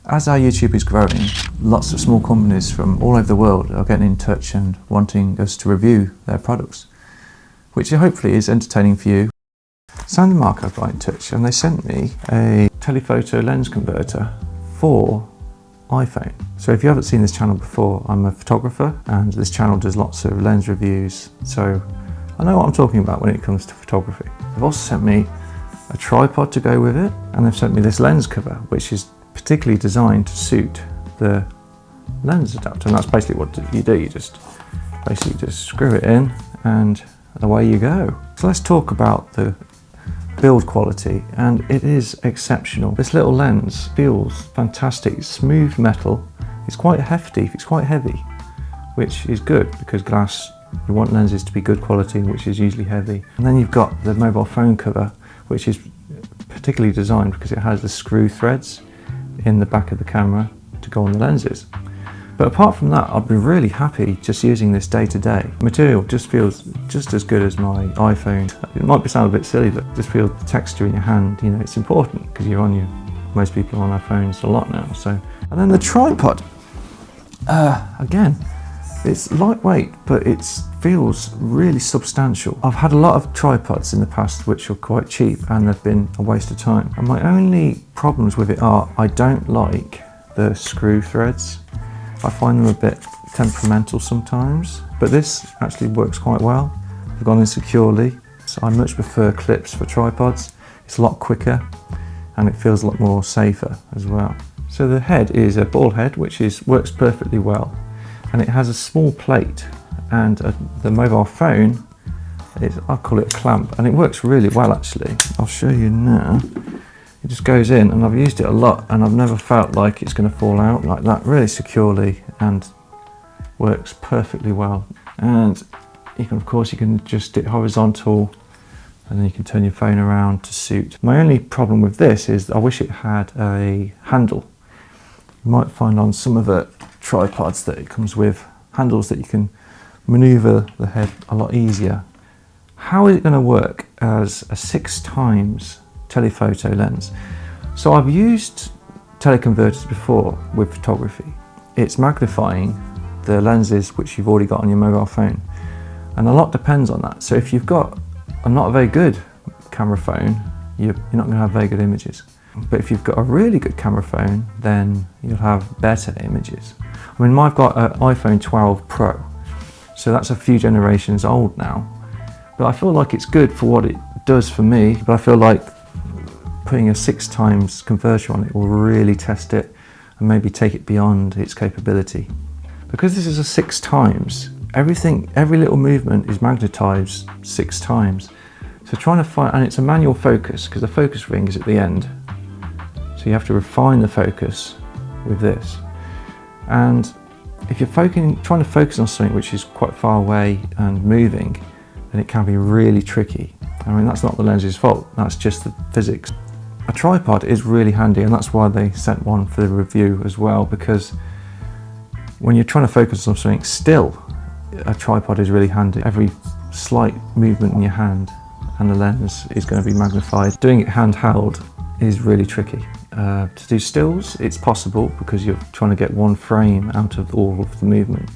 As our YouTube is growing, lots of small companies from all over the world are getting in touch and wanting us to review their products, which hopefully is entertaining for you. Sandmarc have got in touch and they sent me a telephoto lens converter for iPhone. So if you haven't seen this channel before, I'm a photographer and this channel does lots of lens reviews, so I know what I'm talking about when it comes to photography. They've also sent me a tripod to go with it, and they've sent me this lens cover which is particularly designed to suit the lens adapter, and that's basically what you do. You just screw it in and away you go. So let's talk about the build quality, and it is exceptional. This little lens feels fantastic. It's smooth metal, it's quite hefty, it's quite heavy, which is good because glass, you want lenses to be good quality, which is usually heavy. And then you've got the mobile phone cover, which is particularly designed because it has the screw threads in the back of the camera to go on the lenses. But apart from that, I've been really happy just using this day to day. The material just feels just as good as my iPhone. It might sound a bit silly, but just feel the texture in your hand, you know, it's important because most people are on their phones a lot now. So, and then the tripod, again, it's lightweight, but it feels really substantial. I've had a lot of tripods in the past which are quite cheap and they've been a waste of time. And my only problems with it are I don't like the screw threads. I find them a bit temperamental sometimes, but this actually works quite well. I've gone in securely, so I much prefer clips for tripods. It's a lot quicker and it feels a lot more safer as well. So the head is a ball head, which works perfectly well. And it has a small plate, and the mobile phone, I call it a clamp, and it works really well actually. I'll show you now. It just goes in, and I've used it a lot and I've never felt like it's going to fall out like that, really securely, and works perfectly well. And you can adjust it horizontal, and then you can turn your phone around to suit. My only problem with this is I wish it had a handle. You might find on some of the tripods that it comes with handles that you can maneuver the head a lot easier. How is it going to work as a 6x telephoto lens? So I've used teleconverters before with photography. It's magnifying the lenses which you've already got on your mobile phone, and a lot depends on that. So if you've got not a very good camera phone, you're not going to have very good images. But if you've got a really good camera phone, then you'll have better images. I mean, I've got an iPhone 12 Pro, so that's a few generations old now. But I feel like it's good for what it does for me, but I feel like putting a 6x converter on it will really test it and maybe take it beyond its capability. Because this is a 6x, every little movement is magnetized 6x. So trying to find, and it's a manual focus because the focus ring is at the end. So you have to refine the focus with this. And if you're trying to focus on something which is quite far away and moving, then it can be really tricky. I mean, that's not the lens's fault, that's just the physics. A tripod is really handy, and that's why they sent one for the review as well, because when you're trying to focus on something still, a tripod is really handy. Every slight movement in your hand and the lens is going to be magnified. Doing it handheld is really tricky. To do stills, it's possible because you're trying to get one frame out of all of the movement.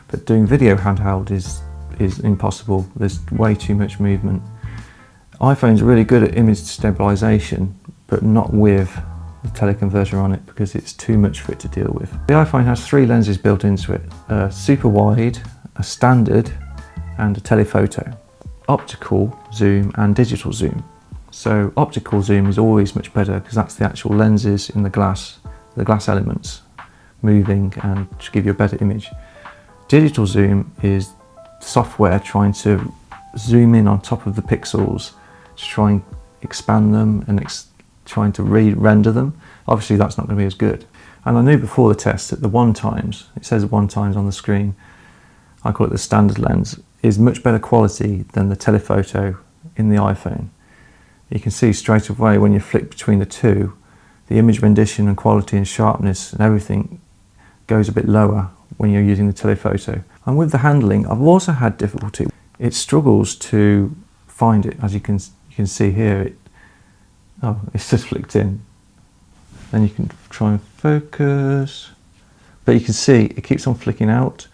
But doing video handheld is impossible. There's way too much movement. iPhone's really good at image stabilization, but not with the teleconverter on it because it's too much for it to deal with. The iPhone has 3 lenses built into it: a super wide, a standard, and a telephoto. Optical zoom and digital zoom. So optical zoom is always much better because that's the actual lenses in the glass elements moving and to give you a better image. Digital zoom is software trying to zoom in on top of the pixels to try and expand them and trying to re-render them. Obviously that's not going to be as good. And I knew before the test that the 1x, it says 1x on the screen, I call it the standard lens, is much better quality than the telephoto in the iPhone. You can see straight away when you flick between the two, the image rendition and quality and sharpness and everything goes a bit lower when you're using the telephoto. And with the handling, I've also had difficulty. It struggles to find it, as you can see here. It's just flicked in. Then you can try and focus. But you can see it keeps on flicking out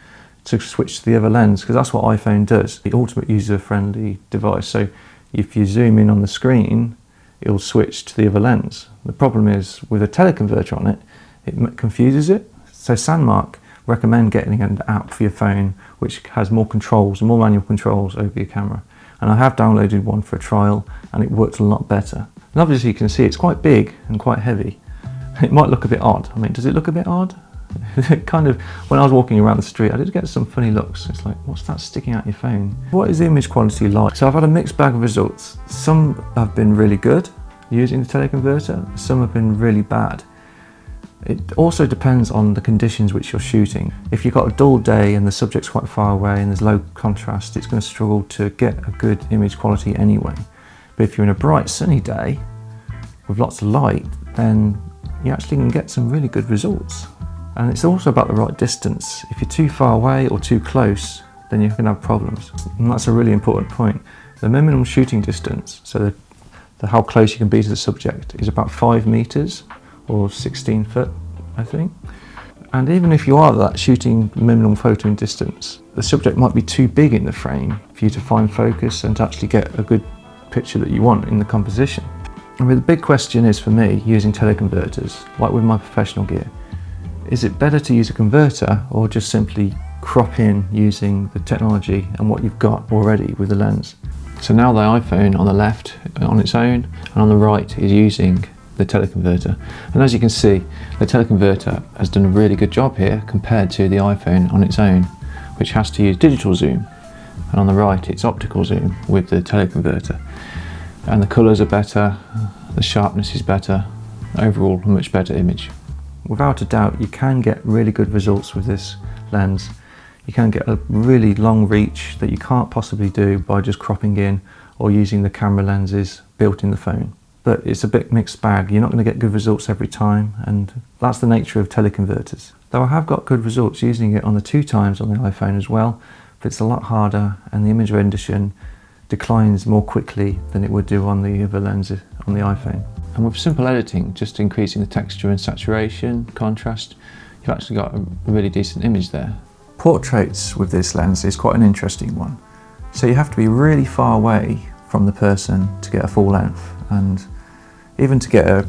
to switch to the other lens, because that's what iPhone does. The ultimate user-friendly device. So if you zoom in on the screen, it'll switch to the other lens. The problem is with a teleconverter on it, it confuses it. So Sandmarc recommend getting an app for your phone which has more controls, more manual controls over your camera. And I have downloaded one for a trial and it works a lot better. And obviously you can see it's quite big and quite heavy. It might look a bit odd. I mean, does it look a bit odd? Kind of, when I was walking around the street, I did get some funny looks. It's like, what's that sticking out your phone? What is the image quality like? So I've had a mixed bag of results. Some have been really good using the teleconverter, some have been really bad. It also depends on the conditions which you're shooting. If you've got a dull day and the subject's quite far away and there's low contrast, it's going to struggle to get a good image quality anyway. But if you're in a bright sunny day with lots of light, then you actually can get some really good results. And it's also about the right distance. If you're too far away or too close, then you're going to have problems. And that's a really important point. The minimum shooting distance, so how close you can be to the subject, is about 5 meters or 16 foot, I think. And even if you are that shooting minimum photo distance, the subject might be too big in the frame for you to find focus and to actually get a good picture that you want in the composition. And the big question is for me, using teleconverters, like with my professional gear, is it better to use a converter or just simply crop in using the technology and what you've got already with the lens? So now the iPhone on the left on its own and on the right is using the teleconverter. And as you can see, the teleconverter has done a really good job here compared to the iPhone on its own, which has to use digital zoom. And on the right, it's optical zoom with the teleconverter. And the colours are better, the sharpness is better, overall a much better image. Without a doubt, you can get really good results with this lens. You can get a really long reach that you can't possibly do by just cropping in or using the camera lenses built in the phone. But it's a bit mixed bag. You're not going to get good results every time, and that's the nature of teleconverters. Though I have got good results using it on the 2x on the iPhone as well, but it's a lot harder and the image rendition declines more quickly than it would do on the other lenses on the iPhone. And with simple editing, just increasing the texture and saturation, contrast, you've actually got a really decent image there. Portraits with this lens is quite an interesting one. So you have to be really far away from the person to get a full length, and even to get a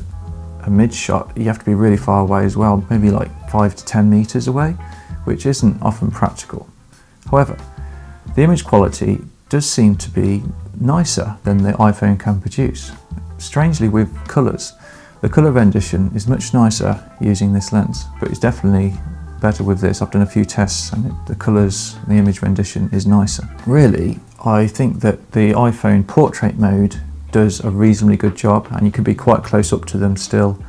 mid shot, you have to be really far away as well, maybe like 5 to 10 meters away, which isn't often practical. However, the image quality does seem to be nicer than the iPhone can produce. Strangely, with colours, the colour rendition is much nicer using this lens, but it's definitely better with this. I've done a few tests and the colours, the image rendition is nicer. Really, I think that the iPhone portrait mode does a reasonably good job, and you can be quite close up to them still.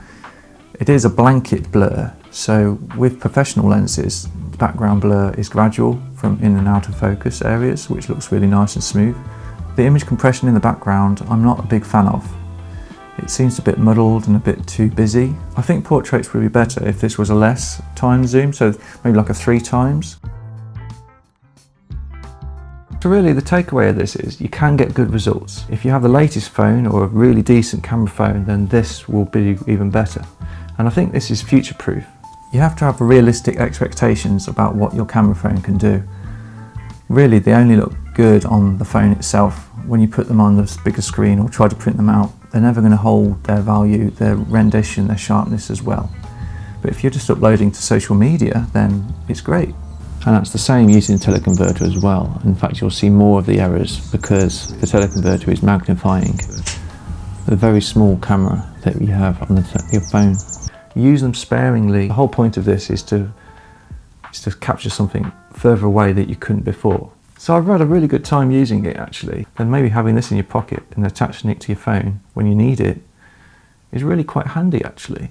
It is a blanket blur, so with professional lenses, the background blur is gradual from in and out of focus areas, which looks really nice and smooth. The image compression in the background, I'm not a big fan of. It seems a bit muddled and a bit too busy. I think portraits would be better if this was a less time zoom, so maybe like a 3x. So really the takeaway of this is you can get good results. If you have the latest phone or a really decent camera phone, then this will be even better. And I think this is future proof. You have to have realistic expectations about what your camera phone can do. Really, they only look good on the phone itself. When you put them on the bigger screen or try to print them out, they're never going to hold their value, their rendition, their sharpness as well. But if you're just uploading to social media, then it's great. And that's the same using the teleconverter as well. In fact, you'll see more of the errors because the teleconverter is magnifying the very small camera that you have on your phone. Use them sparingly. The whole point of this is to capture something further away that you couldn't before. So I've had a really good time using it actually, and maybe having this in your pocket and attaching it to your phone when you need it is really quite handy actually.